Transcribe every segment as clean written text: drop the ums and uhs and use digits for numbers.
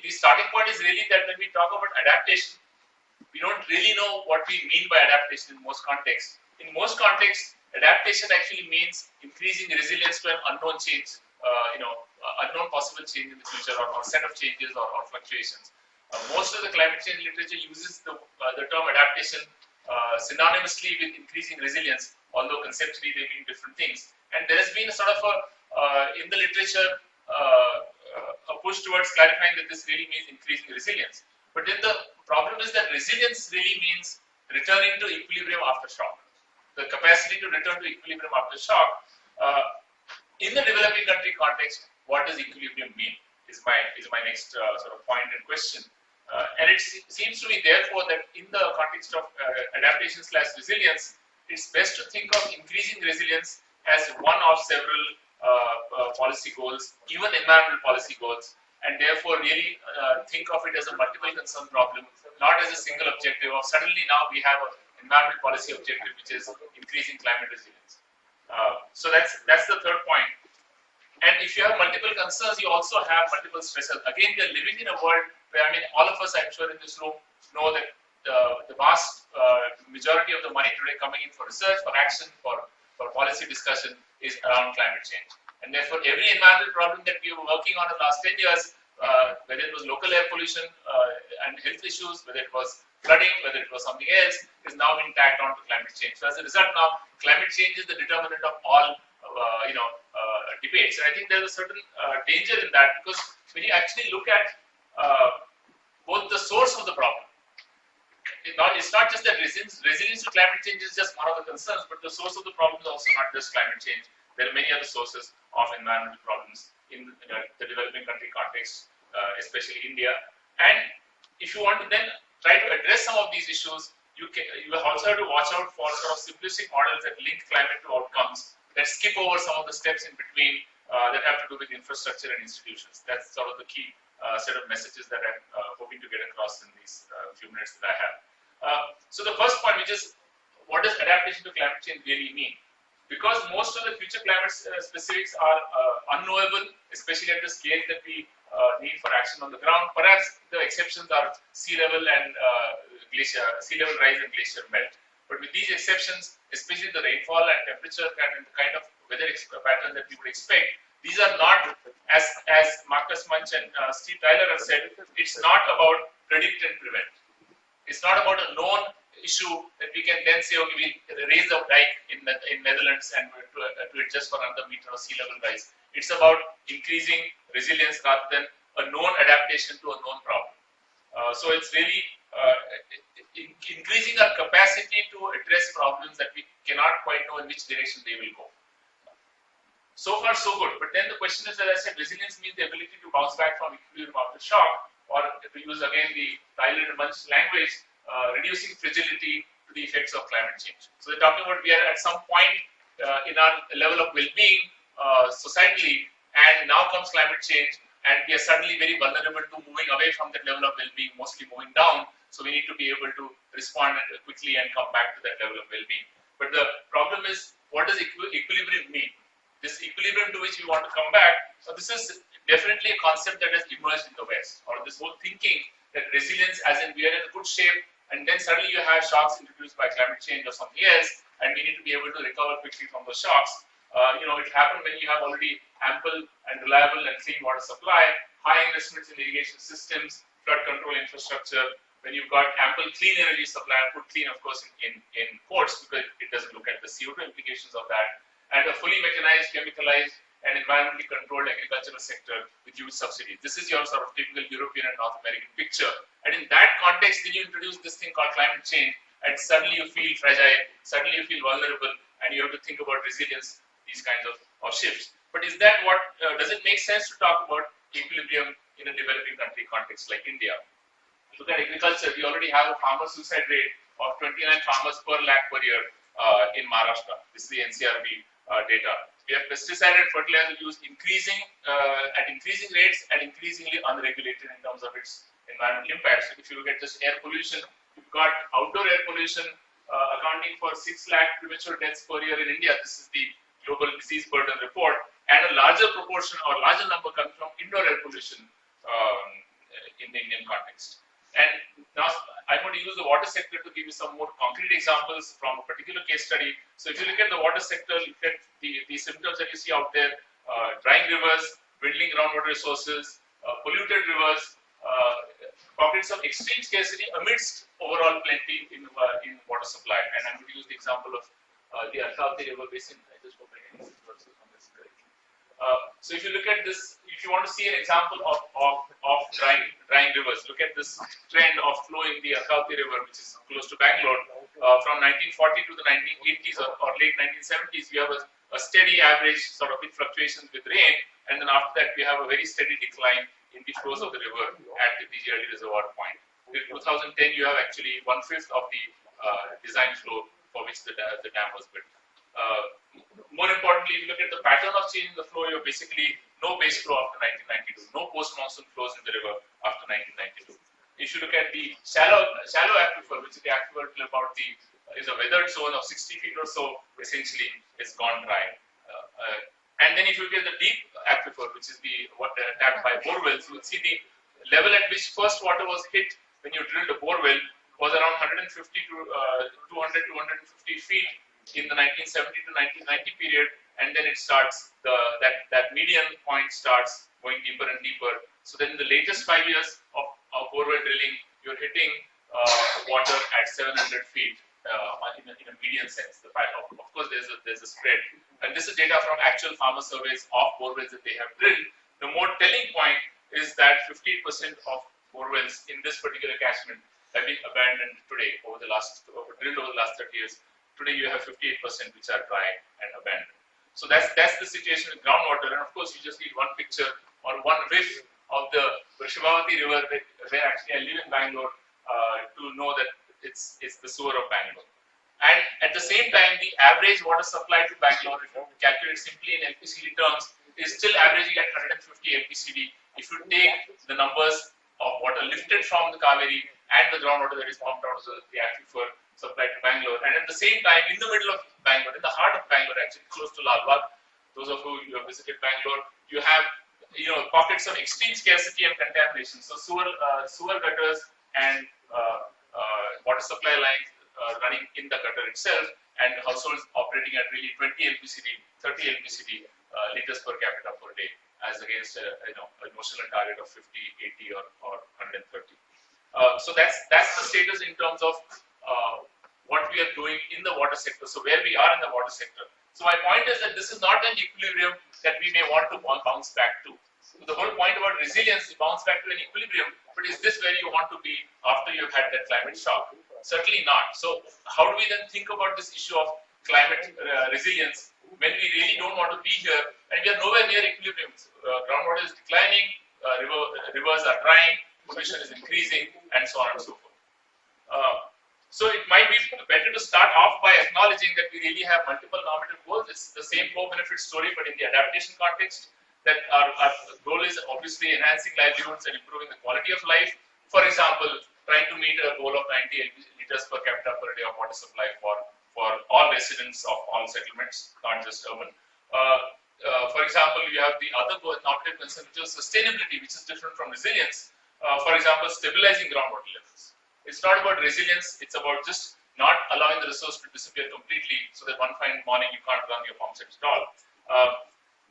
the starting point is really that when we talk about adaptation, we don't really know what we mean by adaptation in most contexts. In most contexts, adaptation actually means increasing resilience to an unknown change, unknown possible change in the future, or set of changes or fluctuations. Most of the climate change literature uses the term adaptation synonymously with increasing resilience, although conceptually they mean different things. And there has been a sort of in the literature a push towards clarifying that this really means increasing resilience. But then the problem is that resilience really means returning to equilibrium after shock. The capacity to return to equilibrium after shock. In the developing country context, what does equilibrium mean? Is my next sort of point and question. And it seems to me, therefore, that in the context of adaptation/resilience, it's best to think of increasing resilience as one of several policy goals, even environmental policy goals, and therefore really think of it as a multiple concern problem, not as a single objective of suddenly now we have an environmental policy objective which is increasing climate resilience. So that's the third point. And if you have multiple concerns, you also have multiple stressors. Again, we are living in a world where, all of us, I'm sure, in this room know that the vast majority of the money today coming in for research, for action, for policy discussion is around climate change. And therefore, every environmental problem that we were working on in the last 10 years, whether it was local air pollution and health issues, whether it was flooding, whether it was something else, is now being tagged on to climate change. So as a result now, climate change is the determinant of all debates. And I think there's a certain danger in that, because when you actually look at both the source of the problem, it's not just that resilience to climate change is just one of the concerns, but the source of the problem is also not just climate change. There are many other sources of environmental problems in the developing country context, especially India. And if you want to then try to address some of these issues, you also have to watch out for sort of simplistic models that link climate to outcomes, that skip over some of the steps in between that have to do with infrastructure and institutions. That's sort of the key set of messages that I'm hoping to get across in these few minutes that I have. So the first point, which is, what does adaptation to climate change really mean? Because most of the future climate specifics are unknowable, especially at the scale that we need for action on the ground. Perhaps the exceptions are sea level rise and glacier melt. But with these exceptions, especially the rainfall and temperature and the kind of weather pattern that we would expect, these are not, as Marcus Munch and Steve Tyler have said, it's not about predict and prevent. It's not about a known issue that we can then say, okay, we raise the dike in Netherlands and to adjust for another meter of sea level rise. It's about increasing resilience rather than a known adaptation to a known problem. So it's really increasing our capacity to address problems that we cannot quite know in which direction they will go. So far, so good. But then the question is, as I said, resilience means the ability to bounce back from equilibrium after shock, or to use again the Tyler and Munch language, reducing fragility to the effects of climate change. So they're talking about we are at some point in our level of well-being societally, and now comes climate change, and we are suddenly very vulnerable to moving away from that level of well-being, mostly moving down. So we need to be able to respond quickly and come back to that level of well-being. But the problem is, what does equilibrium mean? This equilibrium to which we want to come back. So this is definitely a concept that has emerged in the West, or this whole thinking that resilience, as in we are in a good shape, and then suddenly you have shocks introduced by climate change or something else, and we need to be able to recover quickly from those shocks. It happened when you have already ample and reliable and clean water supply, high investments in irrigation systems, flood control infrastructure, when you've got ample clean energy supply, and put clean, of course, in quotes, because it doesn't look at the CO2 implications of that, and a fully mechanized, chemicalized, and environmentally controlled agricultural sector with huge subsidies. This is your sort of typical European and North American picture. And in that context, then you introduce this thing called climate change, and suddenly you feel fragile, suddenly you feel vulnerable, and you have to think about resilience, these kinds of shifts. But is that what, does it make sense to talk about equilibrium in a developing country context like India? Look at agriculture. We already have a farmer suicide rate of 29 farmers per lakh per year in Maharashtra. This is the NCRB data. We have pesticide and fertilizer use increasing at increasing rates and increasingly unregulated in terms of its environmental impacts. If you look at just air pollution, you've got outdoor air pollution accounting for 6 lakh premature deaths per year in India. This is the Global Disease Burden Report, and a larger proportion or larger number comes from indoor air pollution in the Indian context. And now I'm going to use the water sector to give you some more concrete examples from a particular case study. So if you look at the water sector, look at the symptoms that you see out there: drying rivers, dwindling groundwater resources, polluted rivers, pockets of extreme scarcity amidst overall plenty in water supply. And I'm going to use the example of the Atree River Basin. I just hope I can use this correctly. So if you look at this, if you want to see an example of drying rivers, look at this trend of flow in the Atree River, which is close to Bangalore. From 1940 to the 1980s or late 1970s, we have a steady average sort of with fluctuations with rain, and then after that we have a very steady decline in the flows of the river at the early reservoir point. In 2010, you have actually 1/5 of the design flow for which the dam was built. More importantly, if you look at the pattern of change in the flow, you have basically no base flow after 1992, no post-monsoon flows in the river after 1992. If you look at the shallow aquifer, which is the aquifer till about is a weathered zone of 60 feet or so, essentially it's gone dry. And then if you look at the deep aquifer, which is the tapped by bore wells, you will see the level at which first water was hit when you drilled a bore well was around 150 to 200 to 150 feet in the 1970 to 1990 period, and then it starts that median point starts going deeper and deeper. So then in the latest 5 years of borewell drilling, you're hitting water at 700 feet in a median sense. Of course, there's a spread, and this is data from actual farmer surveys of borewells that they have drilled. The more telling point is that 50% of borewells in this particular catchment have been abandoned today drilled over the last 30 years. Today you have 58% which are dry and abandoned. So that's the situation with groundwater, and of course you just need one picture or one whiff of the Shivavati River where actually I live in Bangalore to know that it's the sewer of Bangalore. And at the same time, the average water supply to Bangalore, if you calculate simply in LPCD terms, is still averaging at 150 LPCD. If you take the numbers of water lifted from the Kaveri and the groundwater that is pumped out of the aquifer supplied to Bangalore, and at the same time, in the middle of Bangalore, in the heart of Bangalore, actually close to Lal Bagh, those of you have visited Bangalore, you have pockets of extreme scarcity and contamination. So sewer gutters and water supply lines running in the gutter itself, and households operating at really 20 LPCD, 30 LPCD liters per capita per day, as against a notional target of 50, 80, or 130. So that's the status in terms of what we are doing in the water sector. So where we are in the water sector. So my point is that this is not an equilibrium that we may want to bounce back to. So the whole point about resilience is bounce back to an equilibrium, but is this where you want to be after you've had that climate shock? Certainly not. So how do we then think about this issue of climate resilience when we really don't want to be here and we are nowhere near equilibrium? Groundwater is declining, rivers are drying, pollution is increasing, and so on and so forth. So it might be better to start off by acknowledging that we really have multiple normative goals. It's the same co-benefit story, but in the adaptation context, that our goal is obviously enhancing livelihoods and improving the quality of life. For example, trying to meet a goal of 90 liters per capita per day of water supply for all residents of all settlements, not just urban. For example, you have the other normative concern, which is sustainability, which is different from resilience. For example, stabilizing groundwater levels. It's not about resilience, it's about just not allowing the resource to disappear completely so that one fine morning you can't run your pump set at all.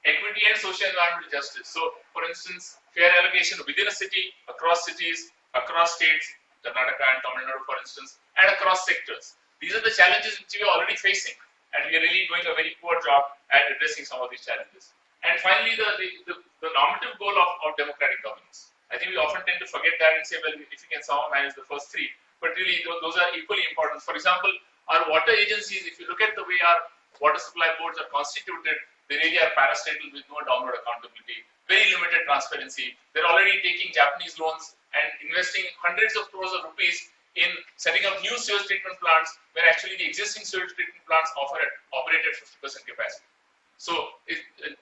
Equity and social environmental justice. So, for instance, fair allocation within a city, across cities, across states, Karnataka and Tamil Nadu, for instance, and across sectors. These are the challenges which we are already facing, and we are really doing a very poor job at addressing some of these challenges. And finally, the normative goal of democratic governance. I think we often tend to forget that and say, well, if you can somehow manage the first three, but really those are equally important. For example, our water agencies, if you look at the way our water supply boards are constituted, they really are parastatal with no downward accountability, very limited transparency. They're already taking Japanese loans and investing hundreds of crores of rupees in setting up new sewage treatment plants where actually the existing sewage treatment plants operate at 50% capacity. So,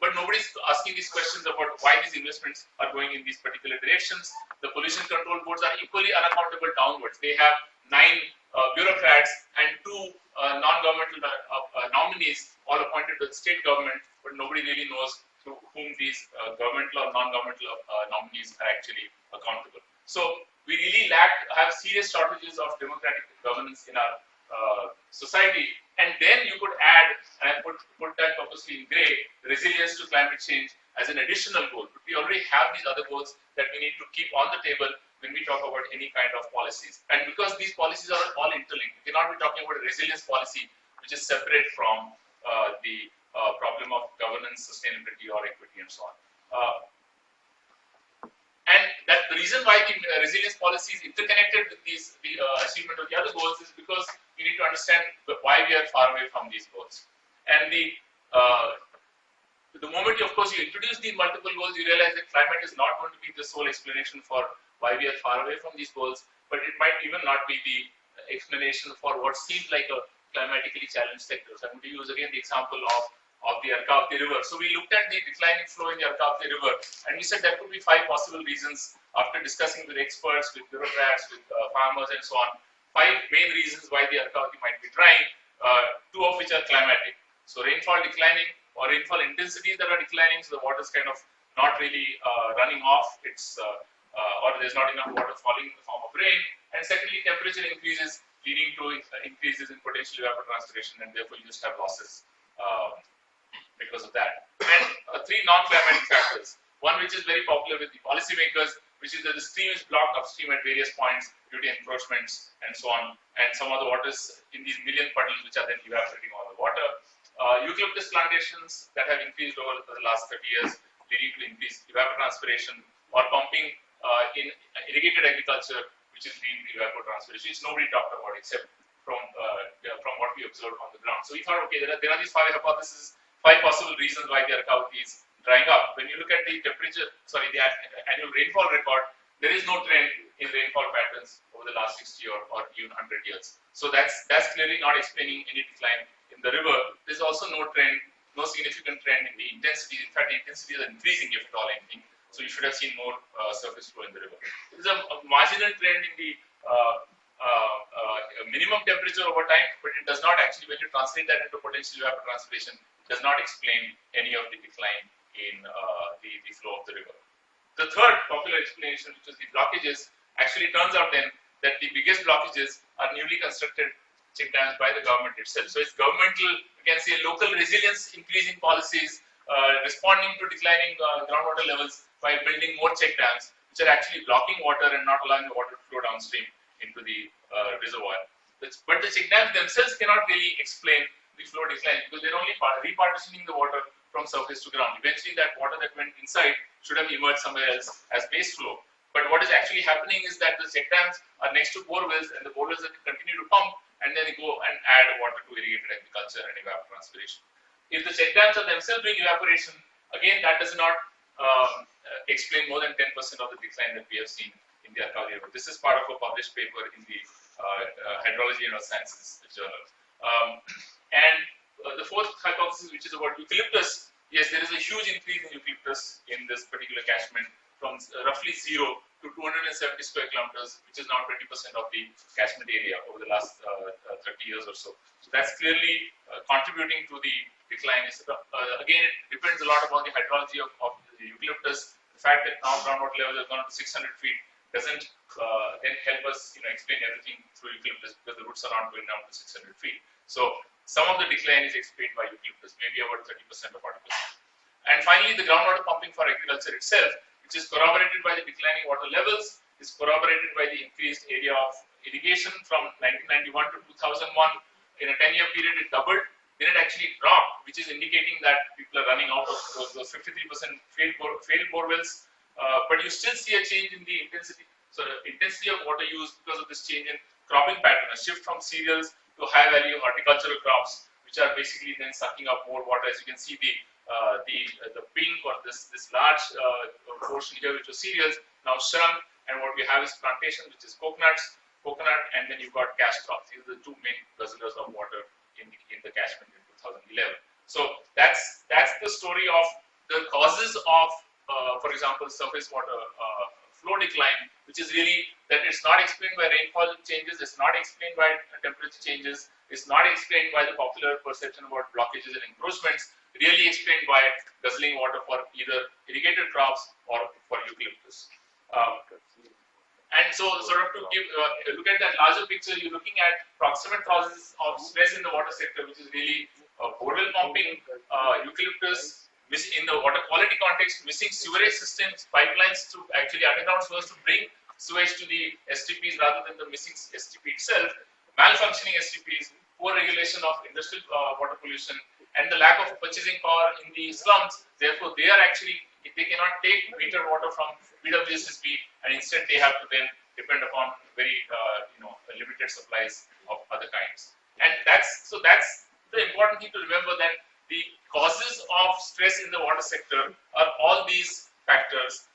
but nobody's asking these questions about why these investments are going in these particular directions. The pollution control boards are equally unaccountable downwards. They have 9 bureaucrats and 2 non-governmental nominees, all appointed by the state government, but nobody really knows to whom these governmental or non-governmental nominees are actually accountable. So we really have serious shortages of democratic governance in our society. And then you could add, and I put that purposely in gray, resilience to climate change as an additional goal. But we already have these other goals that we need to keep on the table when we talk about any kind of policies. And because these policies are all interlinked, we cannot be talking about a resilience policy which is separate from the problem of governance, sustainability, or equity, and so on. And that the reason why the resilience policy is interconnected with the achievement of the other goals is because we need to understand why we are far away from these goals. And the moment, of course, you introduce these multiple goals, you realize that climate is not going to be the sole explanation for why we are far away from these goals, but it might even not be the explanation for what seems like a climatically challenged sector. So I'm going to use again the example of the Sharachchandra River. So we looked at the declining flow in the Sharachchandra River, and we said there could be 5 possible reasons after discussing with experts, with bureaucrats, with farmers, and so on. 5 main reasons why the Sharachchandra might be drying, 2 of which are climatic. So rainfall declining, or rainfall intensities that are declining, so the water is kind of not really running off. It's or there's not enough water falling in the form of rain. And secondly, temperature increases, leading to increases in potential evapotranspiration, and therefore you just have losses because of that. And 3 non-climatic factors. One which is very popular with the policymakers, which is that the stream is blocked upstream at various points due to encroachments and so on. And some of the waters in these million puddles which are then evaporating all the water. Eucalyptus plantations that have increased over the last 30 years, leading to increased evapotranspiration, or pumping in irrigated agriculture, which is leading to evapotranspiration, which nobody talked about except from what we observed on the ground. So we thought, okay, there are these 5 hypotheses, 5 possible reasons why the Sharachchandra is drying up. When you look at the the annual rainfall record, there is no trend in rainfall patterns over the last 60 or even 100 years. So that's clearly not explaining any decline in the river. There's also no significant trend in the intensity. In fact, the intensity is increasing, if at all anything. So you should have seen more surface flow in the river. There's a marginal trend in the minimum temperature over time, but it does not actually, when you translate that into potential evapotranspiration, does not explain any of the decline in the flow of the river. The third popular explanation, which is the blockages, actually turns out then that the biggest blockages are newly constructed check dams by the government itself. So it's governmental, you can say, local resilience increasing policies, responding to declining groundwater levels by building more check dams, which are actually blocking water and not allowing the water to flow downstream into the reservoir. But the check dams themselves cannot really explain the flow decline because they're only repartitioning the water from surface to ground. Eventually, that water that went inside should have emerged somewhere else as base flow. But what is actually happening is that the check dams are next to bore wells, and the bore wells continue to pump, and then they go and add water to irrigated agriculture and evapotranspiration. If the check dams are themselves doing evaporation, again, that does not explain more than 10% of the decline that we have seen in the Sharachchandra River. This is part of a published paper in the Hydrology and Earth Sciences journal. And the fourth hypothesis, which is about eucalyptus, yes, there is a huge increase in eucalyptus in this particular catchment from roughly 0 to 270 square kilometers, which is now 20% of the catchment area over the last 30 years or so. So that's clearly contributing to the decline. Again, it depends a lot upon the hydrology of the eucalyptus. The fact that now groundwater levels have gone to 600 feet doesn't then help us explain everything through eucalyptus because the roots are not going down to 600 feet. So some of the decline is explained by eucalyptus, maybe about 30% or 40%. And finally, the groundwater pumping for agriculture itself, which is corroborated by the declining water levels, is corroborated by the increased area of irrigation from 1991 to 2001. In a 10-year period, it doubled. Then it actually dropped, which is indicating that people are running out of those 53% failed bore wells. But you still see a change in the intensity. So the intensity of water use because of this change in cropping pattern, a shift from cereals to high value horticultural crops, which are basically then sucking up more water. As you can see, the pink or this large portion here, which was cereals, now shrunk, and what we have is plantation, which is coconut, and then you've got cash crops. These are the 2 main guzzlers of water in the catchment in 2011. So that's the story of the causes of, for example, surface water flow decline, which is really that it's not explained by rainfall changes, it's not explained by temperature changes, it's not explained by the popular perception about blockages and encroachments, really explained by guzzling water for either irrigated crops or for eucalyptus. And so, sort of to give look at that larger picture, you're looking at proximate causes of stress in the water sector, which is really borewell pumping, eucalyptus, in the water quality context, missing sewerage systems, pipelines to actually underground sewers to bring sewage to the STPs rather than the missing STP itself, malfunctioning STPs, poor regulation of industrial water pollution, and the lack of purchasing power in the slums. Therefore, they cannot take metered water from BWSSB, and instead they have to then depend upon very limited supplies of other kinds. And that's the important thing to remember, that the causes of stress in the water sector are all these factors.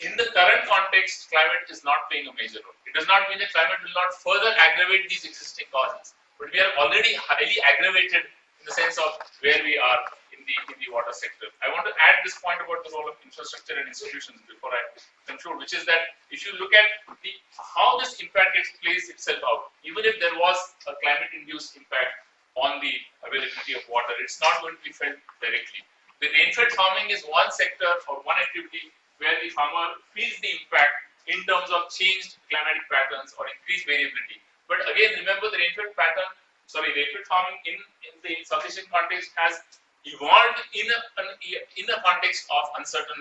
In the current context, climate is not playing a major role. It does not mean that climate will not further aggravate these existing causes, but we are already highly aggravated in the sense of where we are in the water sector. I want to add this point about the role of infrastructure and institutions before I conclude, which is that if you look at how this impact plays itself out, even if there was a climate-induced impact on the availability of water, it's not going to be felt directly. The rainfed farming is one sector or one activity where the farmer feels the impact in terms of changed climatic patterns or increased variability. But again, remember, the rainfed farming in the South Asian context has evolved in a context of uncertain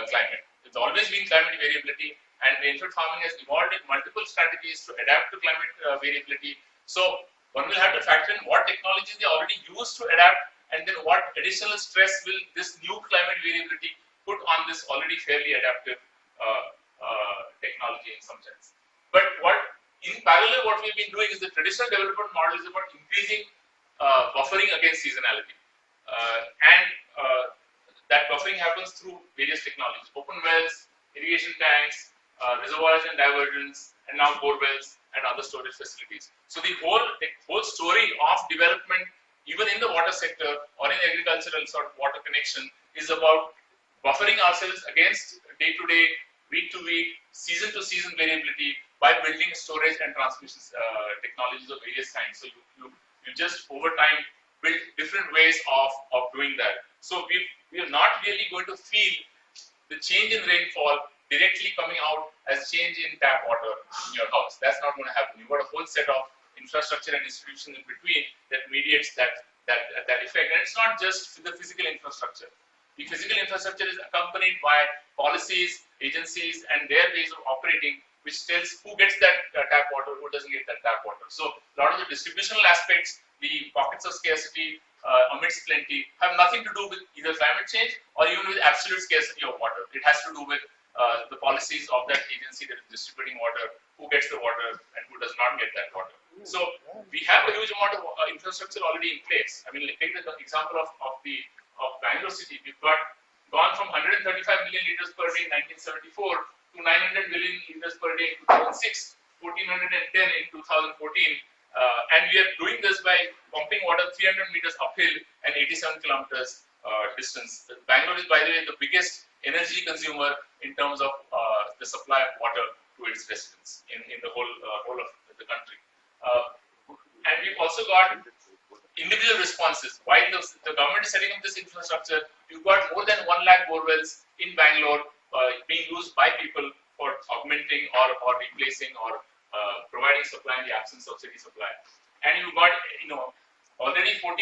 climate. It's always been climate variability, and rainfed farming has evolved in multiple strategies to adapt to climate variability. So one will have to factor in what technologies they already use to adapt, and then what additional stress will this new climate variability put on this already fairly adaptive technology in some sense. But in parallel, what we've been doing is the traditional development model is about increasing buffering against seasonality. That buffering happens through various technologies: open wells, irrigation tanks, reservoirs and diversions, and now bore wells and other storage facilities. So the whole story of development, even in the water sector or in agricultural sort of water connection, is about buffering ourselves against day-to-day, week-to-week, season-to-season variability by building storage and transmission technologies of various kinds. So you just over time build different ways of doing that. So we are not really going to feel the change in rainfall directly coming out as change in tap water in your house. That's not going to happen. You've got a whole set of infrastructure and institutions in between that mediates that effect. And it's not just the physical infrastructure. The physical infrastructure is accompanied by policies, agencies, and their ways of operating, which tells who gets that tap water, who doesn't get that tap water. So a lot of the distributional aspects, the pockets of scarcity amidst plenty, have nothing to do with either climate change or even with absolute scarcity of water. It has to do with the policies of that agency that is distributing water, who gets the water and who does not get that water. So we have a huge amount of infrastructure already in place. I mean, take the example of Bangalore city. We've gone from 135 million liters per day in 1974 to 900 million liters per day in 2006, 1410 in 2014. And we are doing this by pumping water 300 meters uphill and 87 kilometers distance. Bangalore is, by the way, the biggest energy consumer in terms of the supply of water to its residents in the whole of the country. And we've also got individual responses. While the government is setting up this infrastructure, you've got more than 1 lakh bore wells in Bangalore being used by people for augmenting or replacing or providing supply in the absence of city supply. And you've got already 14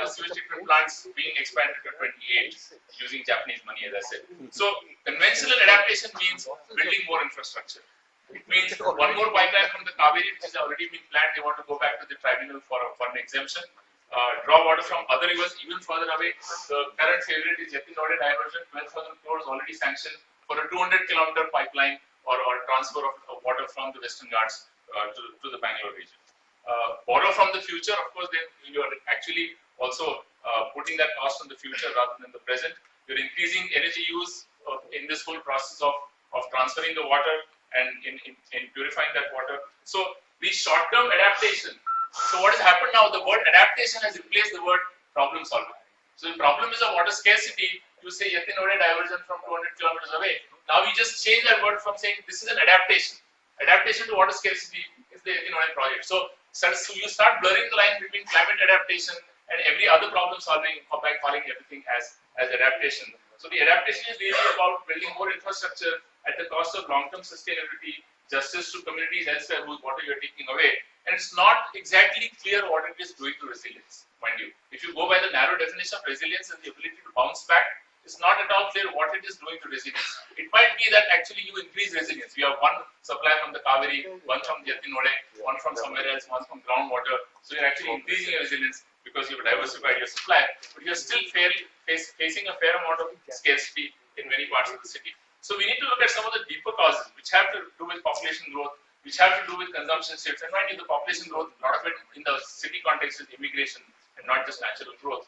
sewage treatment plants being expanded to 28 using Japanese money, as I said. So conventional adaptation means building more infrastructure. It means one more pipeline from the Kaveri, which has already been planned. They want to go back to the tribunal for an exemption. Draw water from other rivers even further away. The current favorite is Yatinode diversion, 12,000 crores already sanctioned for a 200-kilometer pipeline or transfer of water from the Western Ghats to the Bangalore region. Borrow from the future, of course, then you are actually also putting that cost on the future rather than the present. You're increasing energy use in this whole process of transferring the water and in purifying that water. So the short-term adaptation. So what has happened now, the word adaptation has replaced the word problem solving. So the problem is a water scarcity. You say Yatinode diversion from 200 kilometers away. Now we just change that word from saying this is an adaptation. Adaptation to water scarcity is the Yatinode project. So you start blurring the line between climate adaptation and every other problem solving by calling everything as adaptation. So the adaptation is really about building more infrastructure at the cost of long-term sustainability, justice to communities elsewhere whose water you're taking away. And it's not exactly clear what it is doing to resilience, mind you. If you go by the narrow definition of resilience and the ability to bounce back, it's not at all clear what it is doing to resilience. It might be that actually you increase resilience. You have one supply from the Kaveri, one from the Yatinole, one from somewhere else, one from groundwater. So you're actually increasing your resilience because you've diversified your supply, but you're still facing a fair amount of scarcity in many parts of the city. So we need to look at some of the deeper causes which have to do with population growth, which have to do with consumption shifts. And mind you, the population growth, a lot of it in the city context is immigration and not just natural growth.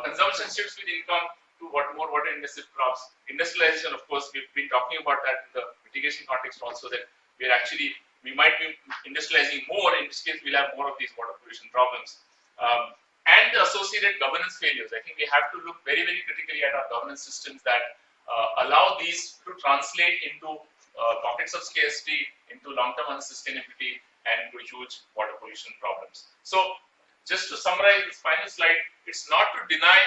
Consumption shifts with income to more water intensive crops. Industrialization, of course, we've been talking about that in the mitigation context also, that we might be industrializing more, in which case we'll have more of these water pollution problems. And the associated governance failures. I think we have to look very, very critically at our governance systems that allow these to translate into pockets of scarcity, into long-term unsustainability, and to huge water pollution problems. So, just to summarize this final slide, it's not to deny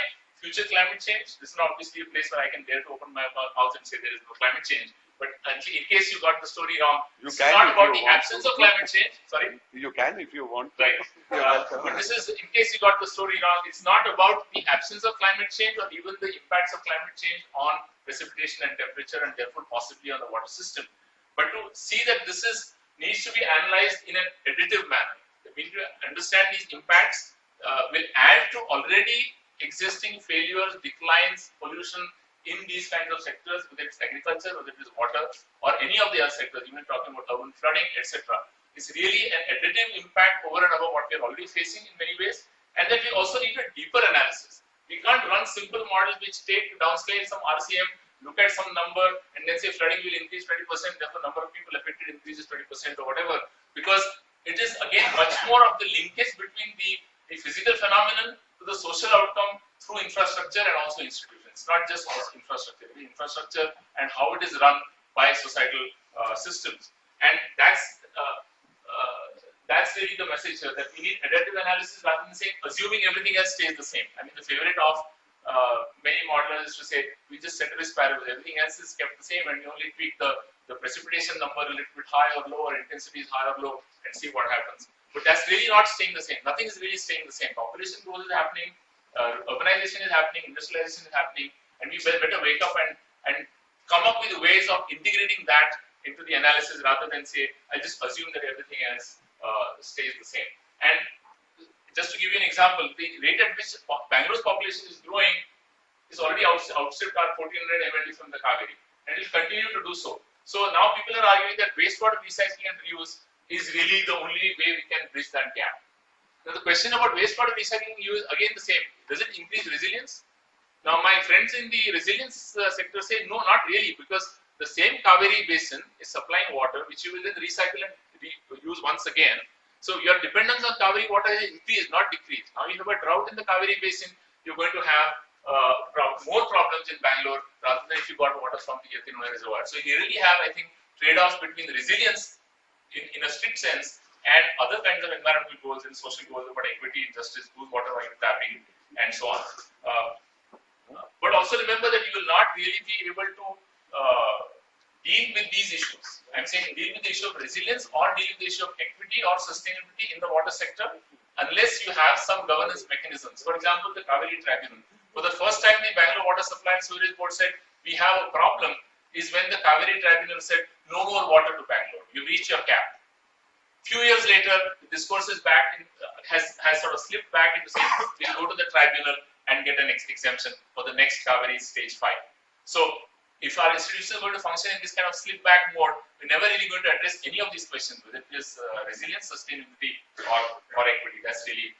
future climate change. This is not obviously a place where I can dare to open my mouth and say there is no climate change. But in case you got the story wrong, it's not about the absence of climate change. Sorry? You can if you want. Right. But this is, in case you got the story wrong, it's not about the absence of climate change or even the impacts of climate change on precipitation and temperature and therefore possibly on the water system. But to see that this needs to be analyzed in an additive manner. We need to understand these impacts will add to already existing failures, declines, pollution in these kinds of sectors, whether it's agriculture, whether it is water, or any of the other sectors, even talking about urban flooding, etc. It's really an additive impact over and above what we are already facing in many ways, and that we also need a deeper analysis. We can't run simple models which take downscale some RCM, look at some number, and then say flooding will increase 20%, therefore number of people affected increases 20% or whatever, because it is again much more of the linkage between the physical phenomenon to the social outcome through infrastructure and also institutions. It's not just infrastructure, the infrastructure and how it is run by societal systems. And that's really the message here, that we need adaptive analysis rather than saying assuming everything else stays the same. I mean, the favorite of many modelers is to say we just set risk variables, everything else is kept the same, and we only tweak the precipitation number a little bit high or low, or intensity is high or low, and see what happens. But that's really not staying the same. Nothing is really staying the same. Population growth is happening, urbanization is happening, industrialization is happening, and we better wake up and come up with ways of integrating that into the analysis rather than say, I'll just assume that everything else stays the same. And just to give you an example, the rate at which Bangalore's population is growing is already outstripped our 1400 MLD from the Kaveri, and it will continue to do so. So now people are arguing that wastewater recycling and reuse is really the only way we can bridge that gap. Now the question about wastewater recycling and reuse, again the same. Does it increase resilience? Now my friends in the resilience sector say no, not really, because the same Kaveri basin is supplying water which you will then recycle and use once again. So your dependence on Kaveri water is increased, not decreased. Now you have a drought in the Kaveri basin, you're going to have more problems in Bangalore rather than if you got water from the Yatinole reservoir. So you really have, I think, trade-offs between the resilience in a strict sense and other kinds of environmental goals and social goals about equity, justice, whose water are you tapping, and so on. But also remember that you will not really be able to deal with these issues. I'm saying deal with the issue of resilience or deal with the issue of equity or sustainability in the water sector unless you have some governance mechanisms. For example, the Kaveri Tribunal. For the first time, the Bangalore Water Supply and Sewerage Board said, we have a problem, is when the Kaveri Tribunal said, no more water to Bangalore. You reach your cap. Few years later, the discourse is back, has sort of slipped back into saying, we'll go to the tribunal and get an exemption for the next Kaveri stage 5. So, if our institutions are going to function in this kind of slip back mode, we're never really going to address any of these questions, whether it is resilience, sustainability, or equity. That's really